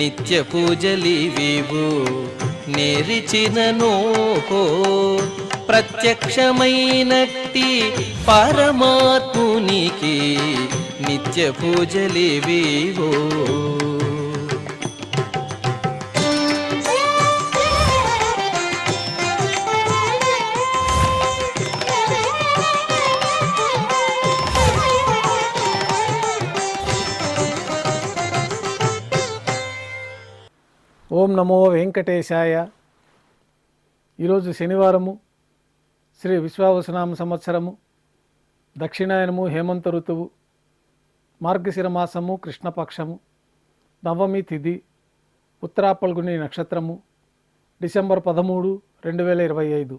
నిత్య పూజలివివు నేరిచినను ప్రత్యక్షమైనట్టి పరమాత్మునికి నిత్య పూజలివివో. ఓం నమో వెంకటేశాయ. ఈరోజు శనివారము, శ్రీ విశ్వావసునామ సంవత్సరము, దక్షిణాయనము, హేమంత ఋతువు, మార్గశిర మాసము, కృష్ణపక్షము, నవమి తిథి, ఉత్తరాపల్గుని నక్షత్రము, డిసెంబర్ 13, 2025.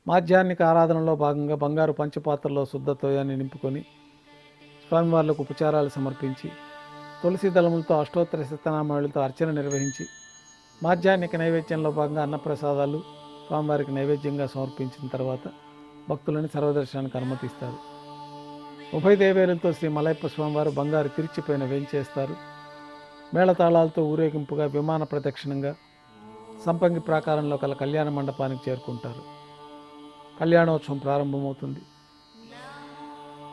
మాధ్యాహ్నిక ఆరాధనలో భాగంగా బంగారు పంచపాత్రలో శుద్ధ తోయాన్ని నింపుకొని స్వామివార్లకు ఉపచారాలు సమర్పించి తులసి దళములతో అష్టోత్తర శతనామాలతో అర్చన నిర్వహించి మాధ్యాహ్నిక నైవేద్యంలో భాగంగా అన్నప్రసాదాలు స్వామివారికి నైవేద్యంగా సమర్పించిన తర్వాత భక్తులని సర్వదర్శనానికి అనుమతిస్తారు. ఉభయ దేవేరులతో శ్రీ మలయప్ప స్వామివారు బంగారు తిరిచిపోయిన వేంచేస్తారు. మేళతాళాలతో ఊరేగింపుగా విమాన ప్రదక్షిణంగా సంపంగి ప్రాకారంలో కల కళ్యాణ మండపానికి చేరుకుంటారు. కళ్యాణోత్సవం ప్రారంభమవుతుంది.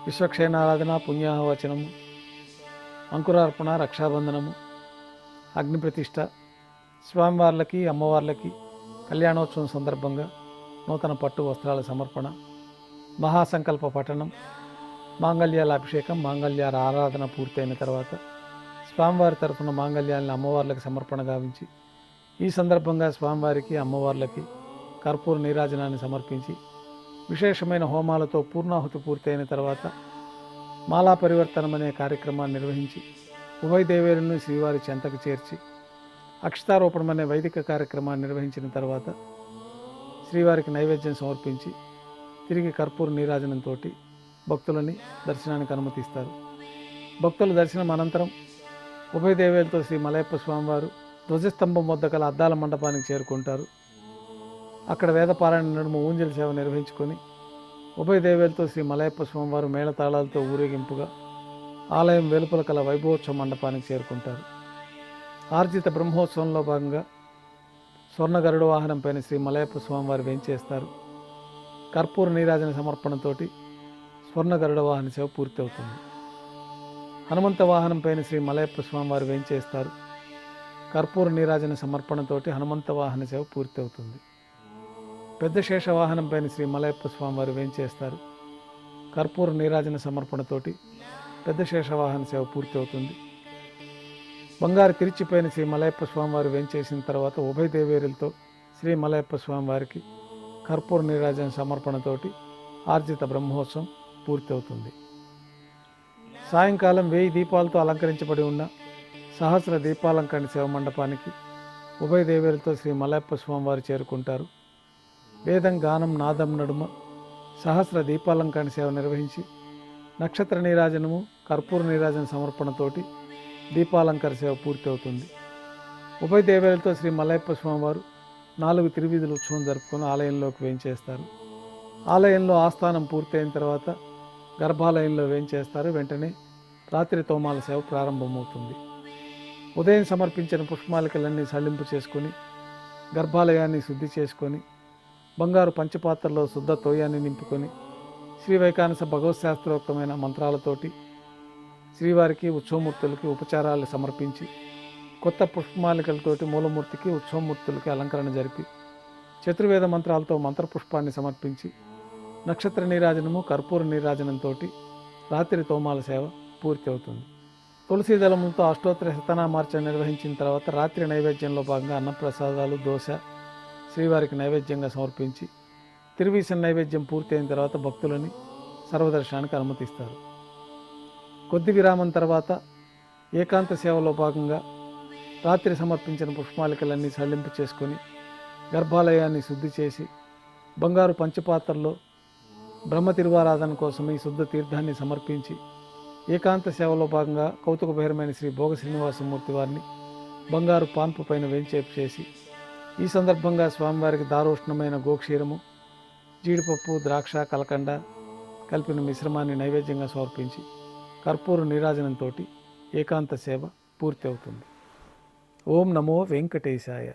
విశ్వక్షేణారాధన, పుణ్యాహవచనము, అంకురార్పణ, రక్షాబంధనము, అగ్నిప్రతిష్ఠ, స్వామివార్లకి అమ్మవార్లకి కళ్యాణోత్సవం సందర్భంగా నూతన పట్టు వస్త్రాల సమర్పణ, మహాసంకల్ప పఠనం, మాంగళ్యాల అభిషేకం, మాంగళ్యాల ఆరాధన పూర్తయిన తర్వాత స్వామివారి తరఫున మాంగళ్యాలను అమ్మవార్లకు సమర్పణ గావించి ఈ సందర్భంగా స్వామివారికి అమ్మవార్లకి కర్పూర నీరాజనాన్ని సమర్పించి విశేషమైన హోమాలతో పూర్ణాహుతి పూర్తయిన తర్వాత మాలా పరివర్తనం అనే కార్యక్రమాన్ని నిర్వహించి ఉభయ దేవేరులను శ్రీవారి చెంతకు చేర్చి అక్షతారోపణం అనే వైదిక కార్యక్రమాన్ని నిర్వహించిన తర్వాత శ్రీవారికి నైవేద్యం సమర్పించి తిరిగి కర్పూర నీరాజనంతో భక్తులని దర్శనానికి అనుమతిస్తారు. భక్తుల దర్శనం అనంతరం ఉభయ దేవేలతో శ్రీ మలయప్ప స్వామివారు ధ్వజస్తంభం వద్ద గల అద్దాల మండపానికి చేరుకుంటారు. అక్కడ వేదపారాయణ నడుమ ఊంజల్ సేవ నిర్వహించుకొని ఉభయ దేవేలతో శ్రీ మలయప్ప స్వామివారు మేళతాళాలతో ఊరేగింపుగా ఆలయం వెలుపల కల వైభవోత్సవ మండపానికి చేరుకుంటారు. ఆర్జిత బ్రహ్మోత్సవంలో భాగంగా స్వర్ణ గరుడ వాహనం పైన శ్రీ మలయప్ప స్వామివారు వేంచేస్తారు. కర్పూర నీరాజన సమర్పణతోటి స్వర్ణ గరుడ వాహన సేవ పూర్తి అవుతుంది. హనుమంత వాహనం పైన శ్రీ మలయప్ప స్వామివారు వేంచేస్తారు. కర్పూర నీరాజన సమర్పణతోటి హనుమంత వాహన సేవ పూర్తి అవుతుంది. పెద్ద శేష వాహనం పైన శ్రీ మలయప్ప స్వామివారు వేంచేస్తారు. కర్పూర నీరాజన సమర్పణతోటి పెద్ద శేష వాహన సేవ పూర్తి అవుతుంది. బంగారు తిరిచిపోయిన శ్రీ మలయప్ప స్వామివారు వేంచేసిన తర్వాత ఉభయ దేవేరులతో శ్రీ మలయప్ప స్వామివారికి కర్పూర నీరాజన సమర్పణతోటి ఆర్జిత బ్రహ్మోత్సవం పూర్తి అవుతుంది. సాయంకాలం 1000 దీపాలతో అలంకరించబడి ఉన్న సహస్ర దీపాలంకరణ సేవ మండపానికి ఉభయ దేవేరులతో శ్రీ మలయప్ప స్వామివారు చేరుకుంటారు. వేదం, గానం, నాదం నడుమ సహస్ర దీపాలంకరణ సేవ నిర్వహించి నక్షత్ర నీరాజనము, కర్పూర నీరాజన సమర్పణతోటి దీపాలంకర సేవ పూర్తి అవుతుంది. ఉభయ దేవేలతో శ్రీ మలయప్ప స్వామివారు 4 తిరువీధుల ఉత్సవం జరుపుకొని ఆలయంలోకి వేంచేస్తారు. ఆలయంలో ఆస్థానం పూర్తయిన తర్వాత గర్భాలయంలో వేంచేస్తారు. వెంటనే రాత్రి తోమాల సేవ ప్రారంభమవుతుంది. ఉదయం సమర్పించిన పుష్పమాలికలన్నీ సళ్లింపు చేసుకొని గర్భాలయాన్ని శుద్ధి చేసుకొని బంగారు పంచపాత్రలో శుద్ధ తోయాన్ని నింపుకొని శ్రీ వైకానస భగవత్ శాస్త్రోక్తమైన మంత్రాలతోటి శ్రీవారికి ఉత్సవమూర్తులకి ఉపచారాలు సమర్పించి కొత్త పుష్పమాలికలతోటి మూలమూర్తికి ఉత్సవమూర్తులకి అలంకరణ జరిపి చతుర్వేద మంత్రాలతో మంత్రపుష్పాన్ని సమర్పించి నక్షత్ర నీరాజనము, కర్పూర నీరాజనంతో రాత్రి తోమాల సేవ పూర్తి అవుతుంది. తులసి దళములతో అష్టోత్తర శతనామార్చన నిర్వహించిన తర్వాత రాత్రి నైవేద్యంలో భాగంగా అన్నప్రసాదాలు, దోశ శ్రీవారికి నైవేద్యంగా సమర్పించి తిరువీసన నైవేద్యం పూర్తయిన తర్వాత భక్తులని సర్వదర్శనానికి అనుమతిస్తారు. కొద్ది విరామం తర్వాత ఏకాంత సేవలో భాగంగా రాత్రి సమర్పించిన పుష్పమాలికలన్నీ సళ్లింపు చేసుకొని గర్భాలయాన్ని శుద్ధి చేసి బంగారు పంచపాత్రలో బ్రహ్మ తిరువారాధన కోసం ఈ శుద్ధ తీర్థాన్ని సమర్పించి ఏకాంత సేవలో భాగంగా కౌతుకభైరమైన శ్రీ భోగ శ్రీనివాసమూర్తి వారిని బంగారు పాన్పు పైన వేంచేపు చేసి ఈ సందర్భంగా స్వామివారికి దారోష్ణమైన గోక్షీరము, జీడిపప్పు, ద్రాక్ష, కలకండ కలిపిన మిశ్రమాన్ని నైవేద్యంగా సమర్పించి కర్పూర నీరాజనంతో ఏకాంత సేవ పూర్తి అవుతుంది. ఓం నమో వెంకటేశాయ.